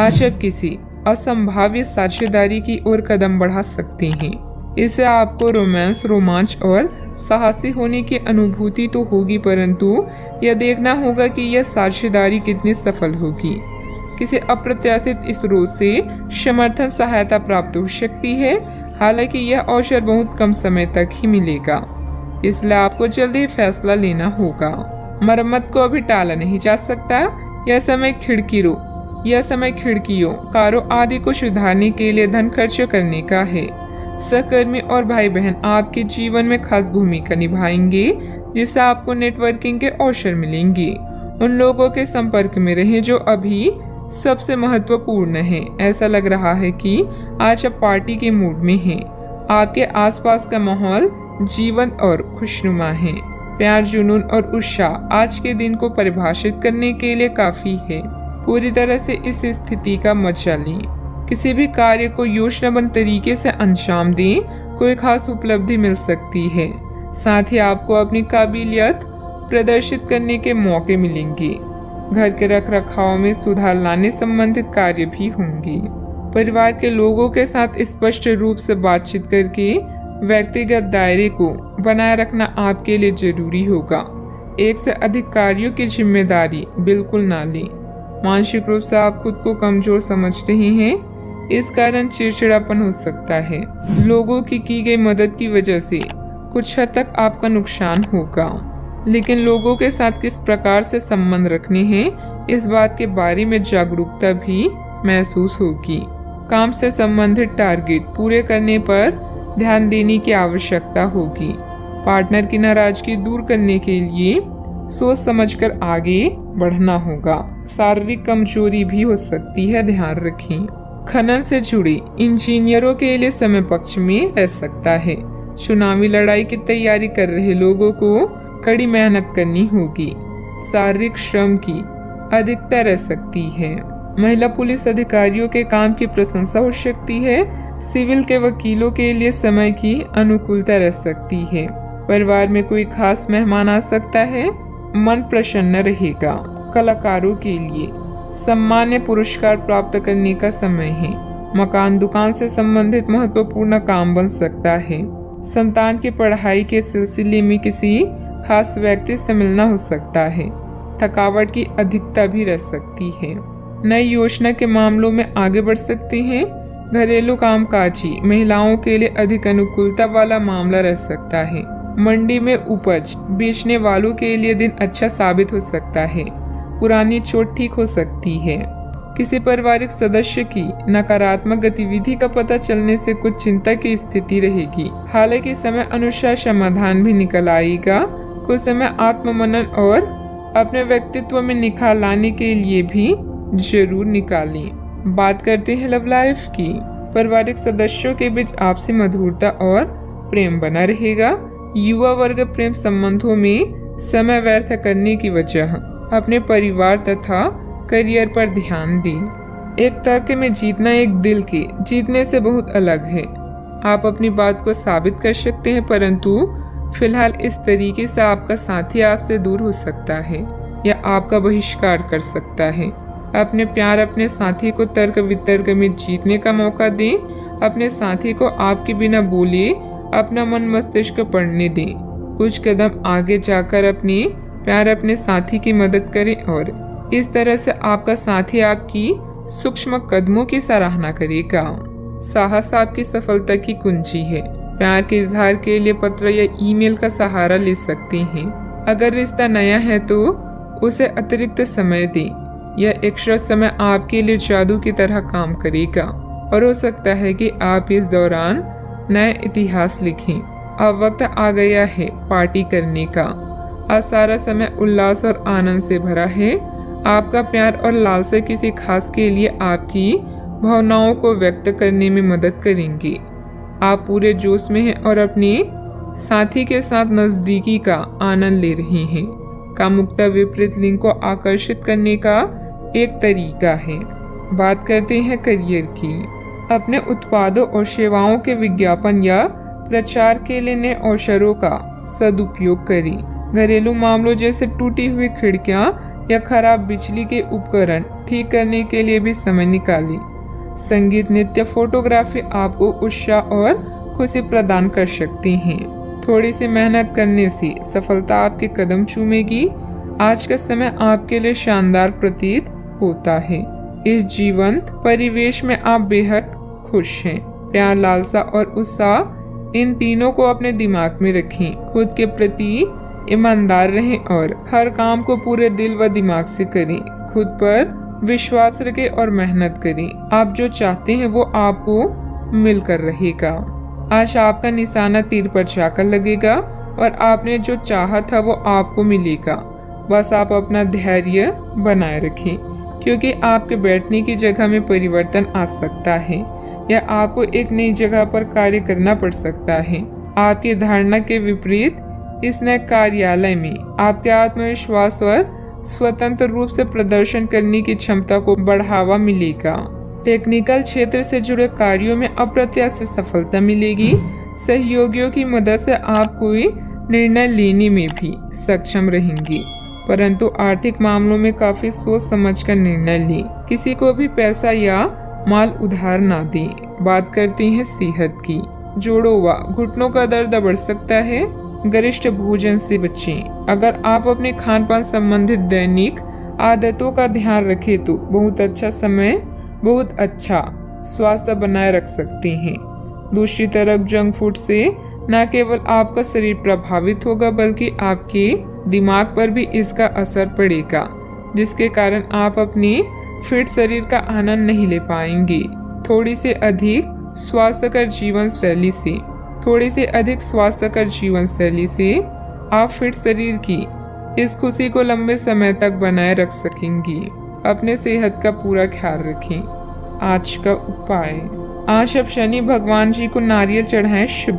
आज आप किसी असंभाव्य साझेदारी की ओर कदम बढ़ा सकते हैं। इससे आपको रोमांच और साहसी होने की अनुभूति तो होगी, परंतु यह देखना होगा कि यह साझेदारी कितनी सफल होगी। किसी अप्रत्याशित स्रोत से समर्थन सहायता प्राप्त हो सकती है, हालांकि यह अवसर बहुत कम समय तक ही मिलेगा, इसलिए आपको जल्दी फैसला लेना होगा। मरम्मत को अभी टाला नहीं जा सकता। यह समय खिड़कियों, कारों आदि को सुधारने के लिए धन खर्च करने का है। सहकर्मी और भाई बहन आपके जीवन में खास भूमिका निभाएंगे, जिससे आपको नेटवर्किंग के अवसर मिलेंगे। उन लोगों के संपर्क में रहें जो अभी सबसे महत्वपूर्ण है। ऐसा लग रहा है कि आज आप पार्टी के मूड में हैं। आपके आसपास का माहौल जीवंत और खुशनुमा है। प्यार, जुनून और उत्साह आज के दिन को परिभाषित करने के लिए काफी है। पूरी तरह से इस स्थिति का मजा लें। किसी भी कार्य को योजनाबद्ध तरीके से अंजाम दें, कोई खास उपलब्धि मिल सकती है। साथ ही आपको अपनी काबिलियत प्रदर्शित करने के मौके मिलेंगे। घर के रखरखाव में सुधार लाने संबंधित कार्य भी होंगे। परिवार के लोगों के साथ स्पष्ट रूप से बातचीत करके व्यक्तिगत दायरे को बनाए रखना आपके लिए जरूरी होगा। एक से अधिक कार्यों की जिम्मेदारी बिल्कुल ना लें। मानसिक रूप से आप खुद को कमजोर समझ रहे हैं, इस कारण चिड़चिड़ापन हो सकता है। लोगों की गई मदद की वजह से कुछ हद तक आपका नुकसान होगा, लेकिन लोगों के साथ किस प्रकार से संबंध रखने हैं, इस बात के बारे में जागरूकता भी महसूस होगी। काम से संबंधित टारगेट पूरे करने पर ध्यान देने की आवश्यकता होगी। पार्टनर की नाराजगी दूर करने के लिए सोच समझकर आगे बढ़ना होगा। शारीरिक कमजोरी भी हो सकती है, ध्यान रखें। खनन से जुड़े इंजीनियरों के लिए समय पक्ष में रह सकता है। चुनावी लड़ाई की तैयारी कर रहे लोगों को कड़ी मेहनत करनी होगी। शारीरिक श्रम की अधिकता रह सकती है। महिला पुलिस अधिकारियों के काम की प्रशंसा हो सकती है। सिविल के वकीलों के लिए समय की अनुकूलता रह सकती है। परिवार में कोई खास मेहमान आ सकता है, मन प्रसन्न रहेगा। कलाकारों के लिए सम्मान्य पुरस्कार प्राप्त करने का समय है। मकान, दुकान से संबंधित महत्वपूर्ण काम बन सकता है। संतान की पढ़ाई के सिलसिले में किसी खास व्यक्ति से मिलना हो सकता है। थकावट की अधिकता भी रह सकती है। नई योजना के मामलों में आगे बढ़ सकते हैं। घरेलू कामकाजी महिलाओं के लिए अधिक अनुकूलता वाला मामला रह सकता है। मंडी में उपज बेचने वालों के लिए दिन अच्छा साबित हो सकता है। पुरानी चोट ठीक हो सकती है। किसी पारिवारिक सदस्य की नकारात्मक गतिविधि का पता चलने से कुछ चिंता की स्थिति रहेगी। हालांकि समय अनुसार समाधान भी निकल आएगा। कुछ समय आत्ममनन और अपने व्यक्तित्व में निखार लाने के लिए भी जरूर निकालें। बात करते हैं लव लाइफ की। पारिवारिक सदस्यों के बीच आपसी मधुरता और प्रेम बना रहेगा। युवा वर्ग प्रेम संबंधों में समय व्यर्थ करने की वजह अपने परिवार तथा करियर पर ध्यान दें। एक तर्क में जीतना एक दिल के जीतने से बहुत अलग है। आप अपनी बात को साबित कर सकते हैं, परंतु फिलहाल इस तरीके से आपका साथी आपसे दूर हो सकता है या आपका बहिष्कार कर सकता है। अपने प्यार अपने साथी को तर्क वितर्क में जीतने का मौका दें। अपने साथी को आपके बिना बोले अपना मन मस्तिष्क पढ़ने दें। कुछ कदम आगे जाकर अपने प्यार अपने साथी की मदद करें और इस तरह से आपका साथी आपकी सूक्ष्म कदमों की सराहना करेगा। साहस आपकी सफलता की कुंजी है। प्यार के इजहार के लिए पत्र या ईमेल का सहारा ले सकते हैं। अगर रिश्ता नया है तो उसे अतिरिक्त समय दें। यह एक्स्ट्रा समय आपके लिए जादू की तरह काम करेगा और हो सकता है कि आप इस दौरान नया इतिहास लिखें। अब वक्त आ गया है पार्टी करने का। आज सारा समय उल्लास और आनंद से भरा है। आपका प्यार और लालसा किसी खास के लिए आपकी भावनाओं को व्यक्त करने में मदद करेंगे। आप पूरे जोश में हैं और अपने साथी के साथ नजदीकी का आनंद ले रहे हैं। कामुकता विपरीत लिंग को आकर्षित करने का एक तरीका है। बात करते हैं करियर की। अपने उत्पादों और सेवाओं के विज्ञापन या प्रचार के लिए नए अवसरों का सदुपयोग करें। घरेलू मामलों जैसे टूटी हुई खिड़कियां या खराब बिजली के उपकरण ठीक करने के लिए भी समय निकालिए। संगीत, नृत्य, फोटोग्राफी आपको उत्साह और खुशी प्रदान कर सकती हैं। थोड़ी सी मेहनत करने से सफलता आपके कदम चूमेगी। आज का समय आपके लिए शानदार प्रतीत होता है। इस जीवंत परिवेश में आप बेहद खुश हैं। प्यार, लालसा और उत्साह, इन तीनों को अपने दिमाग में रखें। खुद के प्रति ईमानदार रहें और हर काम को पूरे दिल व दिमाग से करें। खुद पर विश्वास रखें और मेहनत करें। आप जो चाहते हैं वो आपको मिलकर रहेगा। आज आपका निशाना तीर पर जाकर लगेगा और आपने जो चाहा था वो आपको मिलेगा। बस आप अपना धैर्य बनाए रखें, क्योंकि आपके बैठने की जगह में परिवर्तन आ सकता है या आपको एक नई जगह पर कार्य करना पड़ सकता है। आपकी धारणा के विपरीत इस नए कार्यालय में आपके आत्मविश्वास और स्वतंत्र रूप से प्रदर्शन करने की क्षमता को बढ़ावा मिलेगा। टेक्निकल क्षेत्र से जुड़े कार्यों में अप्रत्याशित सफलता मिलेगी। सहयोगियों की मदद से आप कोई निर्णय लेने में भी सक्षम रहेंगे, परंतु आर्थिक मामलों में काफी सोच समझ कर निर्णय लें। किसी को भी पैसा या माल उधार ना दें। बात करते हैं सेहत की। जोड़ों व घुटनों का दर्द बढ़ सकता है। गरिष्ठ भोजन से बचें। अगर आप अपने खान पान संबंधित दैनिक आदतों का ध्यान रखें तो बहुत अच्छा स्वास्थ्य बनाए रख सकते हैं। दूसरी तरफ जंक फूड से न केवल आपका शरीर प्रभावित होगा बल्कि आपके दिमाग पर भी इसका असर पड़ेगा, जिसके कारण आप अपने फिट शरीर का आनंद नहीं ले पाएंगे। थोड़ी से अधिक स्वास्थ्यकर जीवन शैली से आप फिट शरीर की इस खुशी को लंबे समय तक बनाए रख सकेंगी। अपने सेहत का पूरा ख्याल रखें। आज का उपाय, आज आप शनि भगवान जी को नारियल चढ़ाएं। शुभ